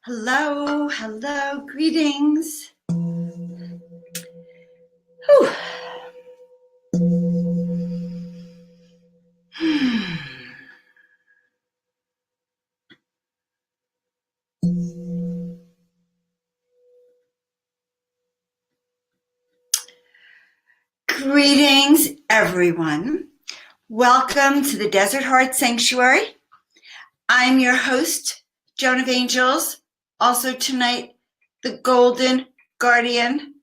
Hello, hello, greetings. Whew. Greetings, everyone. Welcome to the Desert Heart Sanctuary. I'm your host, Joan of Angels. Also tonight, the Golden Guardian,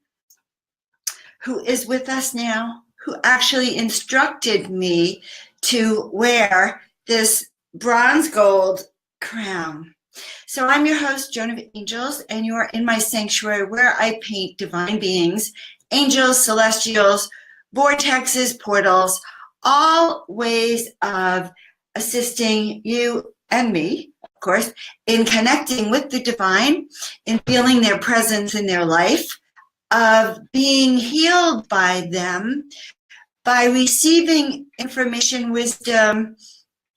who is with us now, who actually instructed me to wear this bronze gold crown. So I'm your host, Joan of Angels, and you are in my sanctuary where I paint divine beings, angels, celestials, vortexes, portals, all ways of assisting you and me, of course, in connecting with the divine, in feeling their presence in their life, of being healed by them, by receiving information, wisdom,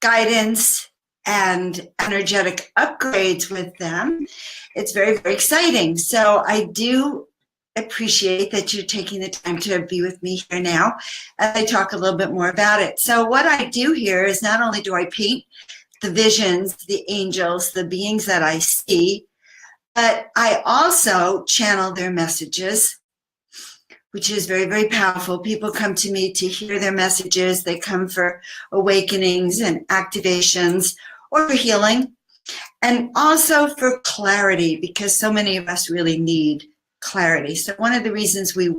guidance, and energetic upgrades with them. It's very, very exciting. So I do appreciate that you're taking the time to be with me here now as I talk a little bit more about it. So what I do here is not only do I paint the visions, the angels, the beings that I see, but I also channel their messages, which is very, very powerful. People come to me to hear their messages. They come for awakenings and activations or for healing, and also for clarity, because so many of us really need clarity. So one of the reasons we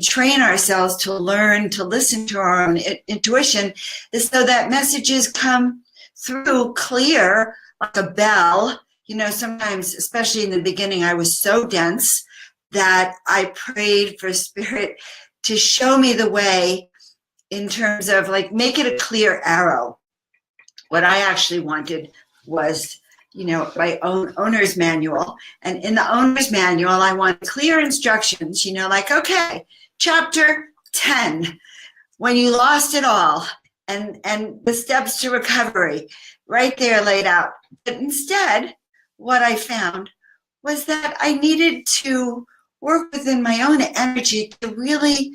train ourselves to learn to listen to our own intuition is so that messages come through clear like a bell. You know, sometimes, especially in the beginning, I was so dense that I prayed for spirit to show me the way in terms of like, make it a clear arrow. What I actually wanted was, my own owner's manual. And in the owner's manual, I want clear instructions, like, okay, chapter 10, when you lost it all, and the steps to recovery right there laid out. But instead, what I found was that I needed to work within my own energy to really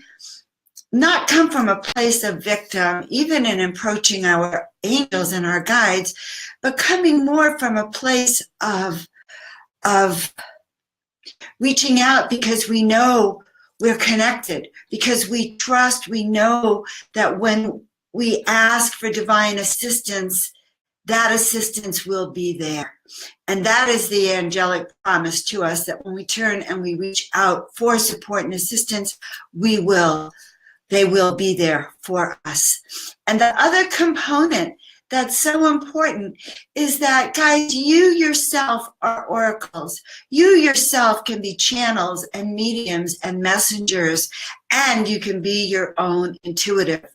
not come from a place of victim, even in approaching our angels and our guides, but coming more from a place of reaching out because we know we're connected, because we trust, we know that when we ask for divine assistance, that assistance will be there. And that is the angelic promise to us, that when we turn and we reach out for support and assistance, they will be there for us. And the other component that's so important is that, guys, you yourself are oracles. You yourself can be channels and mediums and messengers, and you can be your own intuitive.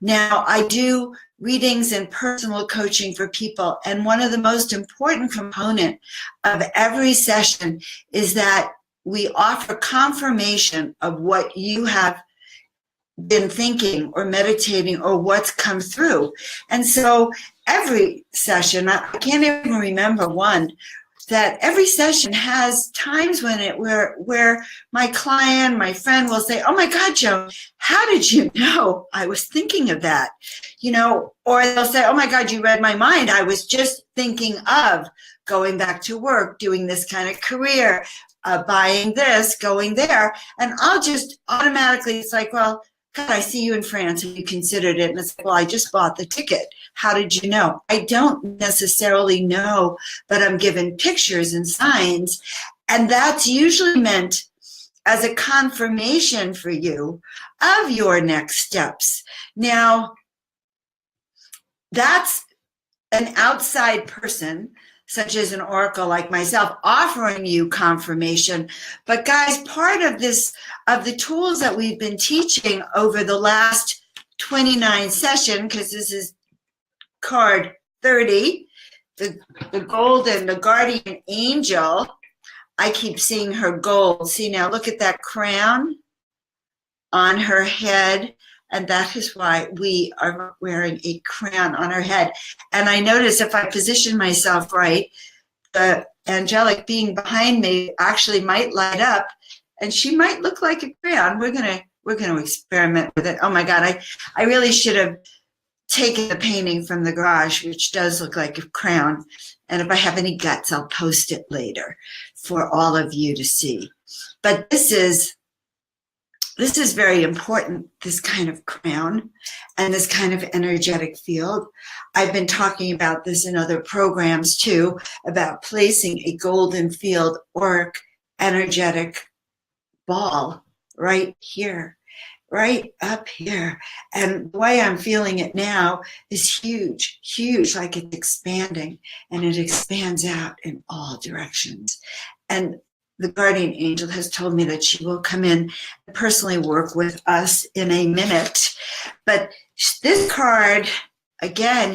Now, I do readings and personal coaching for people, and one of the most important components of every session is that we offer confirmation of what you have been thinking or meditating or what's come through. And so every session, I can't even remember one, that every session has times where my client, my friend will say, oh my God, Joan, how did you know I was thinking of that? Or they'll say, oh my God, you read my mind. I was just thinking of going back to work, doing this kind of career, buying this, going there. And I'll just automatically, it's like, well, God, I see you in France and you considered it. And it's like, well, I just bought the ticket. How did you know? I don't necessarily know, but I'm given pictures and signs. And that's usually meant as a confirmation for you of your next steps. Now, that's an outside person, such as an oracle like myself, offering you confirmation. But guys, part of the tools that we've been teaching over the last 29 sessions, because this is card 30, the golden, the guardian angel, I keep seeing her gold. See, now look at that crown on her head. And that is why we are wearing a crown on our head. And I notice if I position myself right, the angelic being behind me actually might light up, and she might look like a crayon. We're gonna experiment with it. Oh my God, I really should have taken the painting from the garage, which does look like a crayon. And if I have any guts, I'll post it later for all of you to see. But this is very important, this kind of crown and this kind of energetic field. I've been talking about this in other programs too, about placing a golden field auric energetic ball right here, right up here. And the way I'm feeling it now is huge, huge, like it's expanding, and it expands out in all directions. And the guardian angel has told me that she will come in and personally work with us in a minute. But this card, again,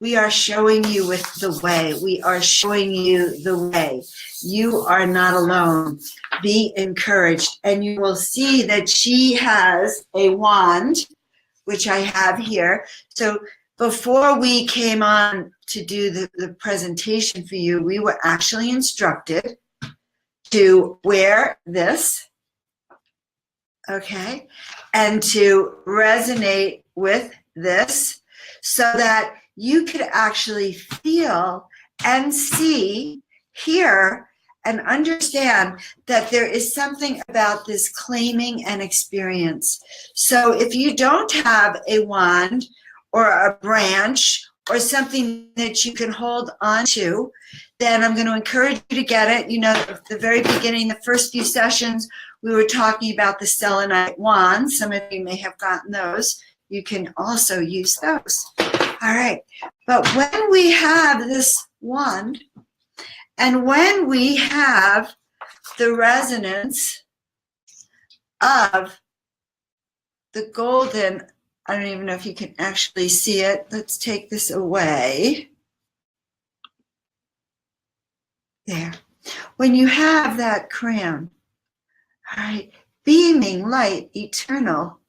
we are showing you with the way. We are showing you the way. You are not alone. Be encouraged. And you will see that she has a wand, which I have here. So before we came on to do the presentation for you, we were actually instructed to wear this, okay, and to resonate with this so that you could actually feel and see, hear, and understand that there is something about this claiming and experience. So if you don't have a wand or a branch or something that you can hold on to, then I'm going to encourage you to get it. At the very beginning, the first few sessions, we were talking about the selenite wands. Some of you may have gotten those. You can also use those. All right. But when we have this wand, and when we have the resonance of the golden, I don't even know if you can actually see it. Let's take this away. There. When you have that crown, all right, beaming light, eternal,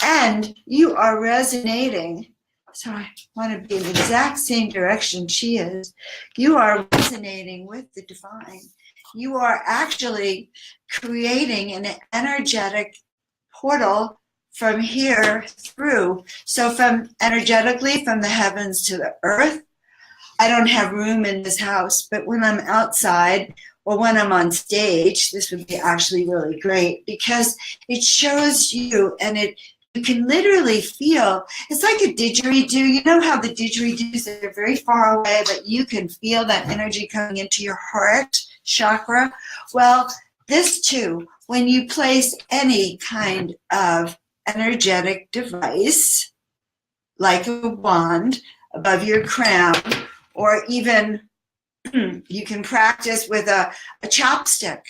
and you are resonating, so I want to be in the exact same direction she is. You are resonating with the divine. You are actually creating an energetic portal from here through. So from energetically from the heavens to the earth. I don't have room in this house, but when I'm outside or when I'm on stage, this would be actually really great because it shows you, and you can literally feel, it's like a didgeridoo. You know how the didgeridoos, they're very far away, but you can feel that energy coming into your heart chakra. Well, this too, when you place any kind of energetic device, like a wand above your crown, or even you can practice with a chopstick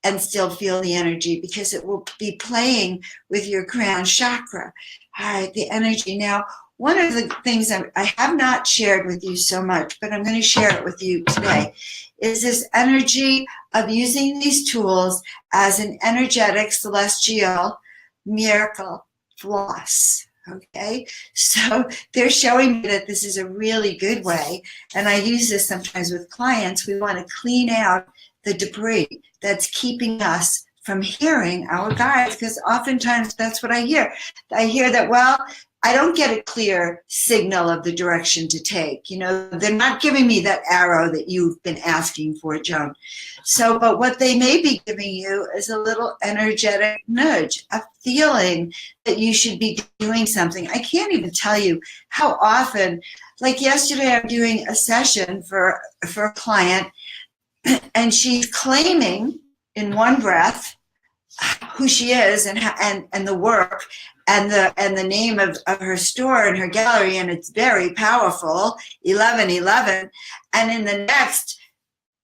and still feel the energy because it will be playing with your crown chakra. All right, the energy. Now, one of the things I have not shared with you so much, but I'm going to share it with you today, is this energy of using these tools as an energetic celestial miracle floss. Okay, so they're showing me that this is a really good way, and I use this sometimes with clients. We want to clean out the debris that's keeping us from hearing our guides, because oftentimes that's what I hear. I hear that, well, I don't get a clear signal of the direction to take. They're not giving me that arrow that you've been asking for, Joan. So, but what they may be giving you is a little energetic nudge, a feeling that you should be doing something. I can't even tell you how often, like yesterday, I'm doing a session for a client, and she's claiming in one breath who she is and the work and the name of her store and her gallery, and it's very powerful, 1111. And in the next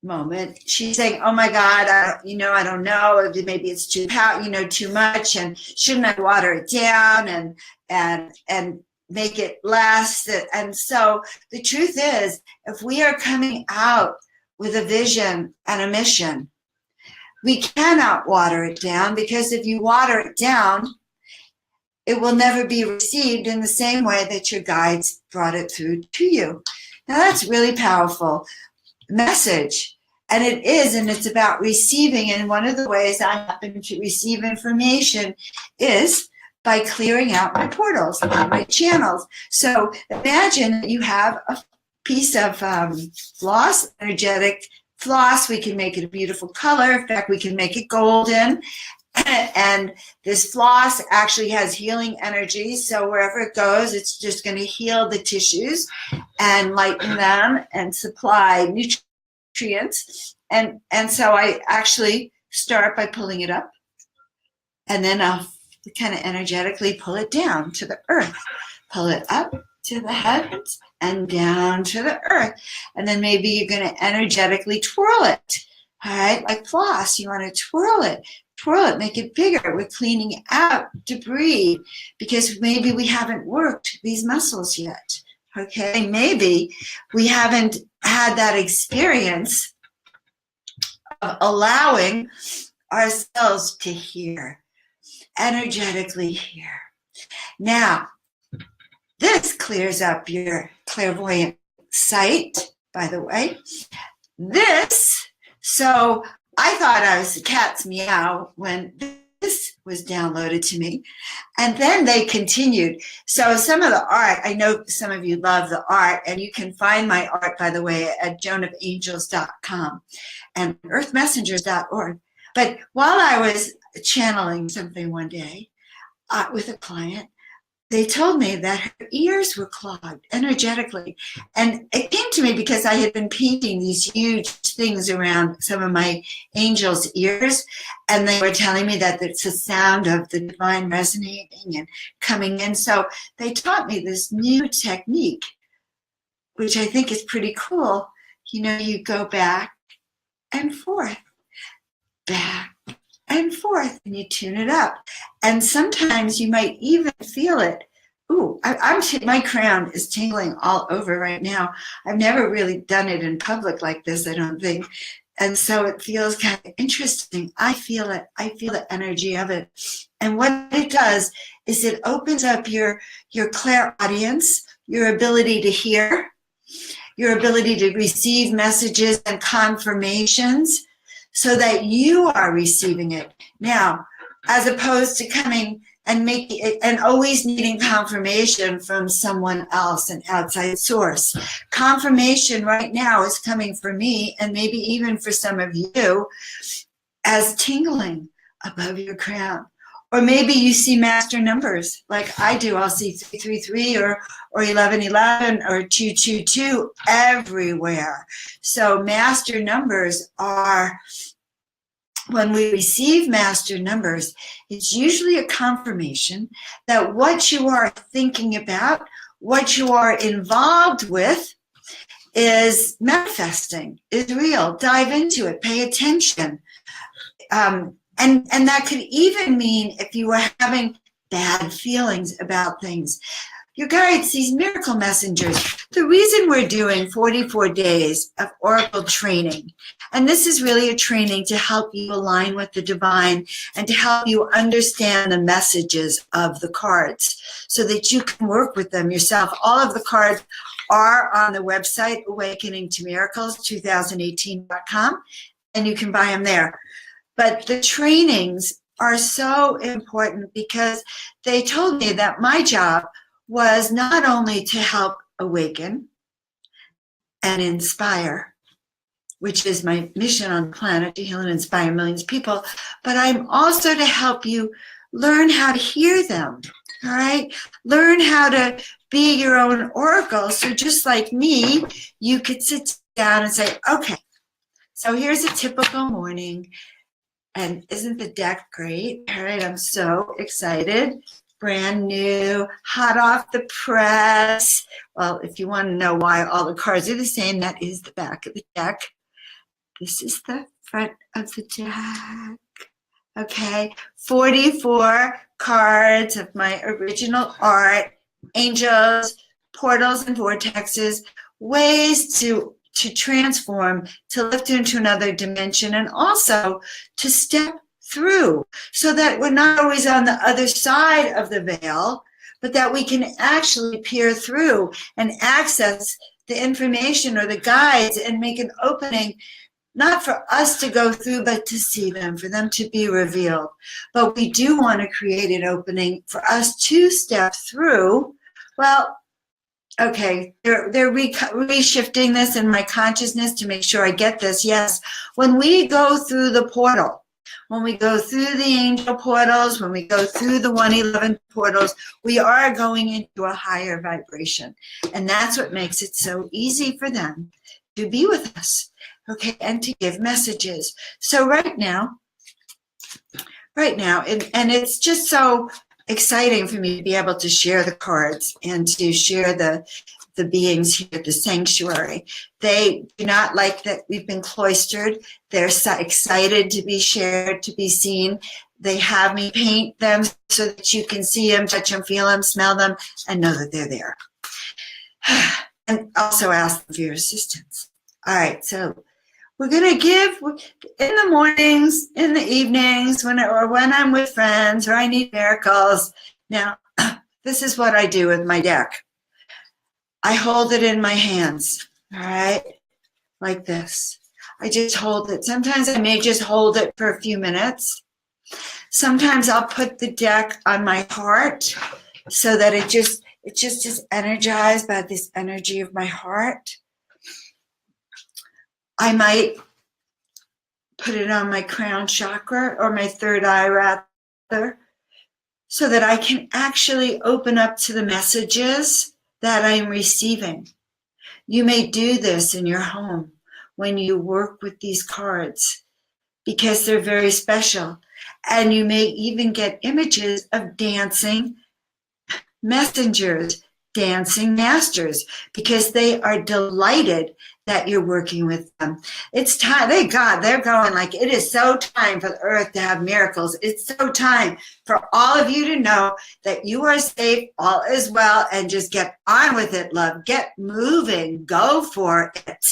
moment, she's saying, "Oh my God, I don't know. Maybe it's too much, and shouldn't I water it down and make it less?" And so the truth is, if we are coming out with a vision and a mission, we cannot water it down, because if you water it down, it will never be received in the same way that your guides brought it through to you. Now, that's really powerful. message. And it is, and it's about receiving. And one of the ways I happen to receive information is by clearing out my portals and my channels. So imagine that you have a piece of floss, energetic floss. We can make it a beautiful color. In fact, we can make it golden. And this floss actually has healing energy. So wherever it goes, it's just going to heal the tissues and lighten them and supply nutrients. And so I actually start by pulling it up, and then I'll kind of energetically pull it down to the earth, pull it up to the heavens and down to the earth. And then maybe you're going to energetically twirl it. All right, like floss, you want to twirl it, make it bigger. We're cleaning out debris because maybe we haven't worked these muscles yet. Okay, maybe we haven't had that experience of allowing ourselves to hear, energetically hear. Now, this clears up your clairvoyant sight, by the way. So I thought I was the cat's meow when this was downloaded to me. And then they continued. So some of the art, I know some of you love the art, and you can find my art, by the way, at joanofangels.com and earthmessengers.org. But while I was channeling something one day with a client, they told me that her ears were clogged energetically. And it came to me because I had been painting these huge things around some of my angels' ears. And they were telling me that it's the sound of the divine resonating and coming in. So they taught me this new technique, which I think is pretty cool. You know, you go back and forth, back and forth, and you tune it up. And sometimes you might even feel it. Ooh, my crown is tingling all over right now. I've never really done it in public like this, I don't think. And so it feels kind of interesting. I feel it. I feel the energy of it. And what it does is it opens up your clairaudience, your ability to hear, your ability to receive messages and confirmations, so that you are receiving it now, as opposed to coming and making it and always needing confirmation from someone else, an outside source. Confirmation right now is coming for me, and maybe even for some of you, as tingling above your crown. Or maybe you see master numbers like I do. I'll see 333 or 1111 or 222 everywhere. So master numbers are, when we receive master numbers, it's usually a confirmation that what you are thinking about, what you are involved with, is manifesting, is real. Dive into it, pay attention. And that could even mean if you were having bad feelings about things. Your guides, these miracle messengers, the reason we're doing 44 days of oracle training, and this is really a training to help you align with the divine and to help you understand the messages of the cards so that you can work with them yourself. All of the cards are on the website, awakeningtomiracles2018.com, and you can buy them there. But the trainings are so important because they told me that my job was not only to help awaken and inspire, which is my mission on the planet, to heal and inspire millions of people, but I'm also to help you learn how to hear them, all right? Learn how to be your own oracle. So just like me, you could sit down and say, okay, so here's a typical morning. And isn't the deck great? All right, I'm so excited. Brand new, hot off the press. Well, if you want to know why all the cards are the same, that is the back of the deck. This is the front of the deck. Okay, 44 cards of my original art, angels, portals and vortexes, ways to transform, to lift into another dimension, and also to step through so that we're not always on the other side of the veil, but that we can actually peer through and access the information or the guides and make an opening, not for us to go through, but to see them, for them to be revealed. But we do want to create an opening for us to step through. Well, okay, they're reshifting this in my consciousness to make sure I get this. Yes, when we go through the portal, when we go through the angel portals, when we go through the 111 portals, we are going into a higher vibration. And that's what makes it so easy for them to be with us, okay, and to give messages. So right now, and it's just so exciting for me to be able to share the cards and to share the beings here at the sanctuary. They do not like that we've been cloistered. They're so excited to be shared, to be seen. They have me paint them so that you can see them, touch them, feel them, smell them, and know that they're there. And also ask them for your assistance. All right, so we're going to give in the mornings, in the evenings, when I'm with friends or I need miracles. Now, this is what I do with my deck. I hold it in my hands, all right, like this. I just hold it. Sometimes I may just hold it for a few minutes. Sometimes I'll put the deck on my heart so that it just is energized by this energy of my heart. I might put it on my crown chakra or my third eye rather, so that I can actually open up to the messages that I'm receiving. You may do this in your home when you work with these cards because they're very special. And you may even get images of dancing messengers, dancing masters, because they are delighted that you're working with them. It's time, thank God, they're going like, it is so time for the earth to have miracles. It's so time for all of you to know that you are safe, all is well, and just get on with it, love. Get moving, go for it.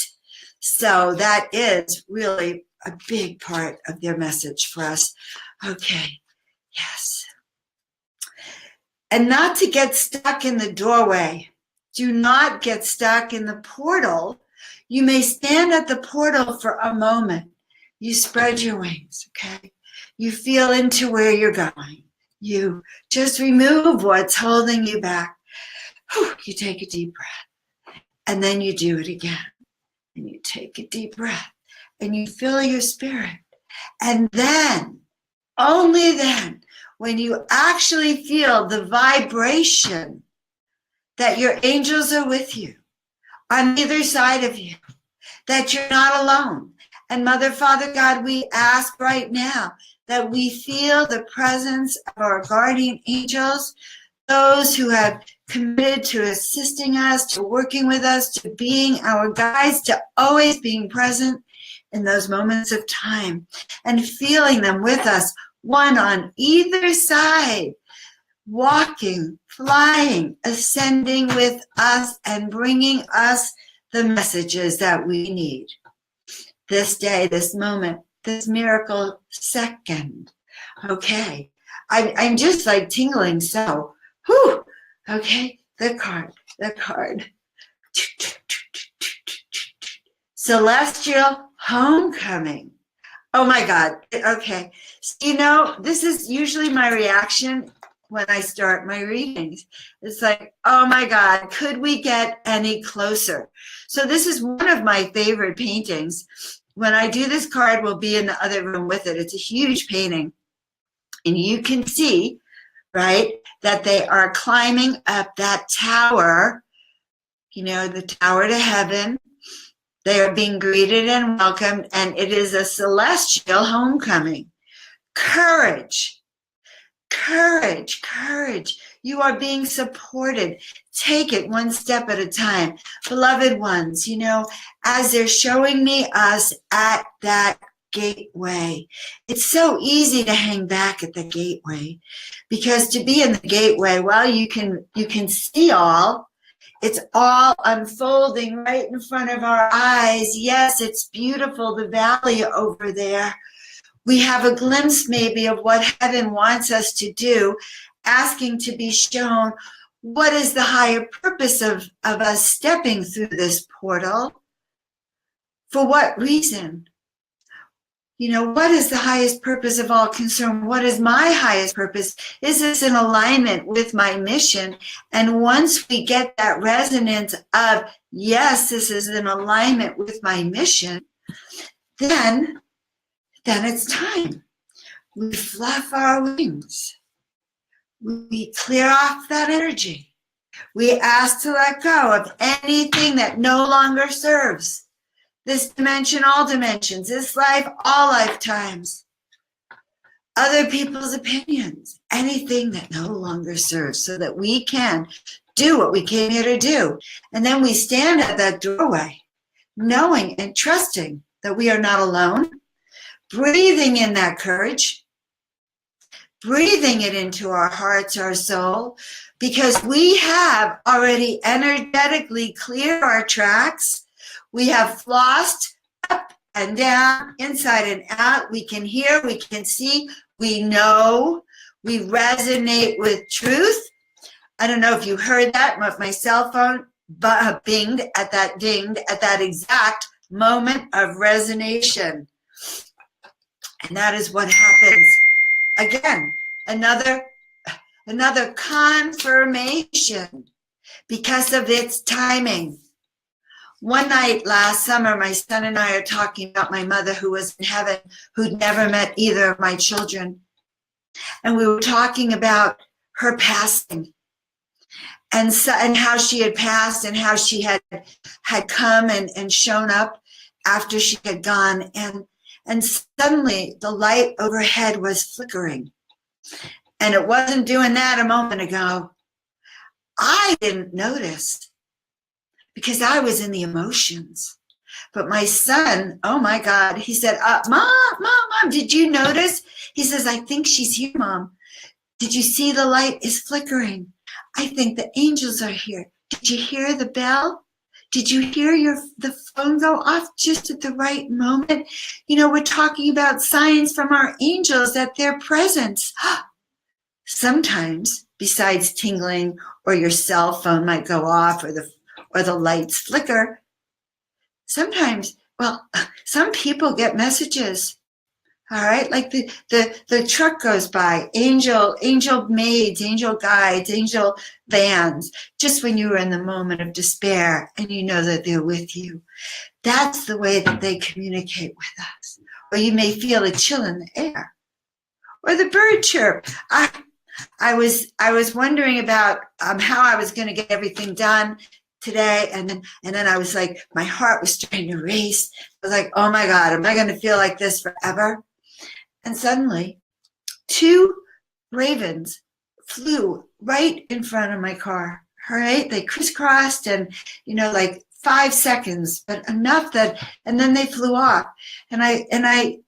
So that is really a big part of their message for us. Okay, yes. And not to get stuck in the doorway. Do not get stuck in the portal. You may stand at the portal for a moment. You spread your wings, okay? You feel into where you're going. You just remove what's holding you back. You take a deep breath. And then you do it again. And you take a deep breath. And you fill your spirit. And then, only then, when you actually feel the vibration that your angels are with you, on either side of you, that you're not alone. And Mother, Father, God, we ask right now that we feel the presence of our guardian angels, those who have committed to assisting us, to working with us, to being our guides, to always being present in those moments of time and feeling them with us, one on either side, walking, flying, ascending with us and bringing us the messages that we need. This day, this moment, this miracle second. Okay. I'm just like tingling. So, whew. Okay. The card. Celestial homecoming. Oh my God. Okay. So, you know, this is usually my reaction when I start my readings. It's like, oh my God, could we get any closer? So this is one of my favorite paintings. When I do this card, we'll be in the other room with it. It's a huge painting. And you can see, right, that they are climbing up that tower, you know, the tower to heaven. They are being greeted and welcomed, and it is a celestial homecoming. Courage. Courage, courage. You are being supported. Take it one step at a time. Beloved ones, you know, as they're showing me us at that gateway, it's so easy to hang back at the gateway, because to be in the gateway, well, you can see all. It's all unfolding right in front of our eyes. Yes, it's beautiful, the valley over there. We have a glimpse maybe of what heaven wants us to do, asking to be shown what is the higher purpose of us stepping through this portal? For what reason? What is the highest purpose of all concern? What is my highest purpose? Is this in alignment with my mission? And once we get that resonance of, yes, this is in alignment with my mission, then it's time. We fluff our wings. We clear off that energy. We ask to let go of anything that no longer serves. This dimension, all dimensions, this life, all lifetimes. Other people's opinions, anything that no longer serves, so that we can do what we came here to do. And then we stand at that doorway, knowing and trusting that we are not alone, breathing in that courage, breathing it into our hearts, our soul, because we have already energetically cleared our tracks. We have flossed up and down, inside and out. We can hear, we can see, we know, we resonate with truth. I don't know if you heard that, but my cell phone dinged at that exact moment of resonation. And that is what happens. Again, another confirmation because of its timing. One night last summer, my son and I are talking about my mother who was in heaven, who'd never met either of my children. And we were talking about her passing and how she had passed and how she had come and shown up after she had gone. And suddenly the light overhead was flickering. And it wasn't doing that a moment ago. I didn't notice because I was in the emotions. But my son, oh my God, he said, Mom, did you notice? He says, I think she's here, Mom. Did you see the light is flickering? I think the angels are here. Did you hear the bell? Did you hear the phone go off just at the right moment? We're talking about signs from our angels that their presence. Sometimes, besides tingling, or your cell phone might go off, or the lights flicker. Sometimes, some people get messages. All right, like the truck goes by, angel maids, angel guides, angel vans, just when you were in the moment of despair and you know that they're with you. That's the way that they communicate with us. Or you may feel a chill in the air, or the bird chirp. I was wondering about how I was going to get everything done today, and then I was like, my heart was starting to race. I was like, oh my God, am I going to feel like this forever? And suddenly, 2 ravens flew right in front of my car. All right, they crisscrossed and like 5 seconds, but enough and then they flew off. And I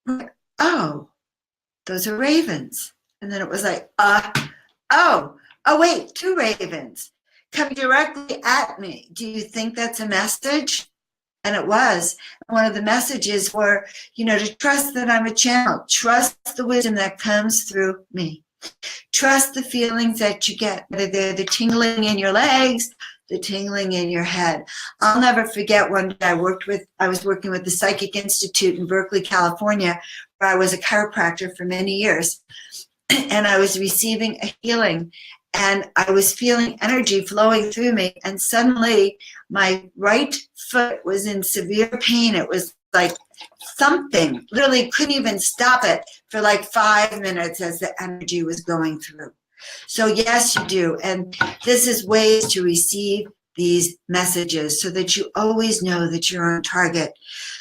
went, oh, those are ravens. And then it was like, oh wait, 2 ravens coming directly at me. Do you think that's a message? And it was. One of the messages were, to trust that I'm a channel. Trust the wisdom that comes through me. Trust the feelings that you get, whether they're the tingling in your legs, the tingling in your head. I'll never forget one day I was working with the Psychic Institute in Berkeley, California, where I was a chiropractor for many years. And I was receiving a healing, and I was feeling energy flowing through me. And suddenly my right foot was in severe pain. It was like something, literally couldn't even stop it for like 5 minutes as the energy was going through. So yes, you do. And this is ways to receive these messages so that you always know that you're on target.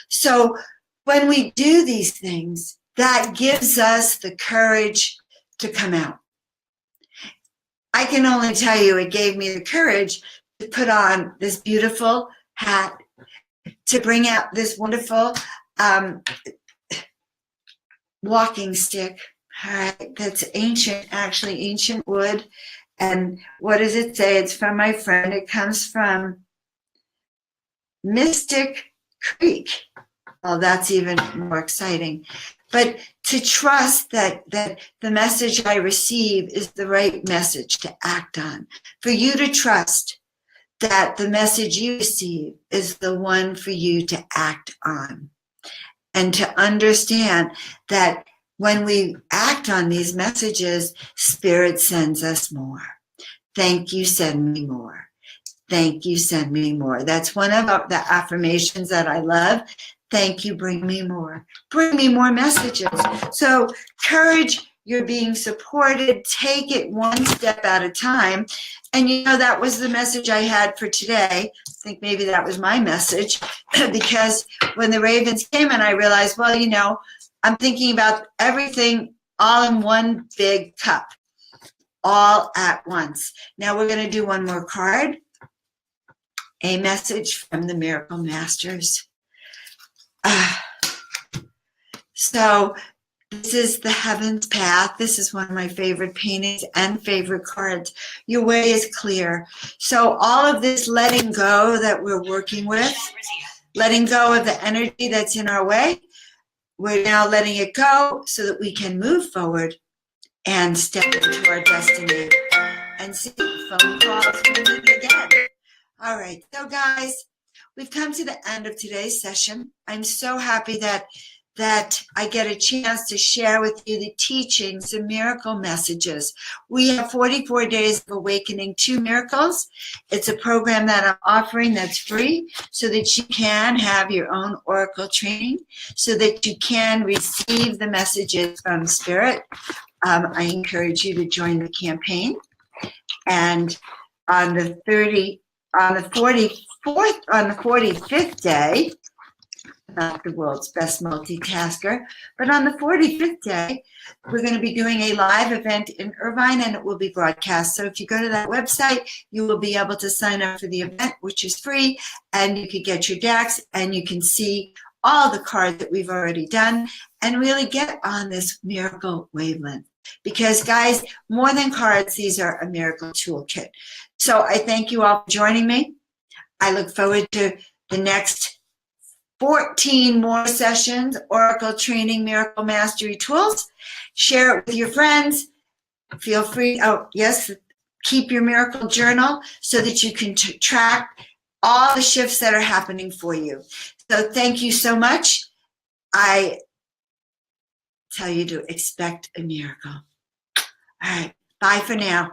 So when we do these things, that gives us the courage to come out. I can only tell you it gave me the courage to put on this beautiful hat, to bring out this wonderful walking stick. All right, that's ancient wood. And what does it say? It's from my friend. It comes from Mystic Creek. Well, that's even more exciting. But to trust that the message I receive is the right message to act on. For you to trust that the message you receive is the one for you to act on. And to understand that when we act on these messages, Spirit sends us more. Thank you, send me more. Thank you, send me more. That's one of the affirmations that I love. Thank you, bring me more. Bring me more messages. So courage, you're being supported. Take it one step at a time. And that was the message I had for today. I think maybe that was my message because when the ravens came and I realized, well, I'm thinking about everything all in one big cup, all at once. Now we're going to do one more card. A message from the Miracle Masters. So this is the Heaven's Path. This is one of my favorite paintings and favorite cards. Your way is clear. So all of this letting go that we're working with, letting go of the energy that's in our way, we're now letting it go so that we can move forward and step into our destiny. And see, phone calls ringing again. All right, so guys, we've come to the end of today's session. I'm so happy that I get a chance to share with you the teachings, the miracle messages. We have 44 days of awakening to miracles. It's a program that I'm offering that's free so that you can have your own oracle training, so that you can receive the messages from Spirit. I encourage you to join the campaign. And on the 45th day, not the world's best multitasker, but on the 45th day, we're going to be doing a live event in Irvine, and it will be broadcast. So if you go to that website, you will be able to sign up for the event, which is free, and you can get your decks, and you can see all the cards that we've already done, and really get on this miracle wavelength. Because, guys, more than cards, these are a miracle toolkit. So I thank you all for joining me. I look forward to the next 14 more sessions, Oracle Training Miracle Mastery Tools. Share it with your friends. Feel free, keep your miracle journal so that you can track all the shifts that are happening for you. So thank you so much. I tell you to expect a miracle. All right, bye for now.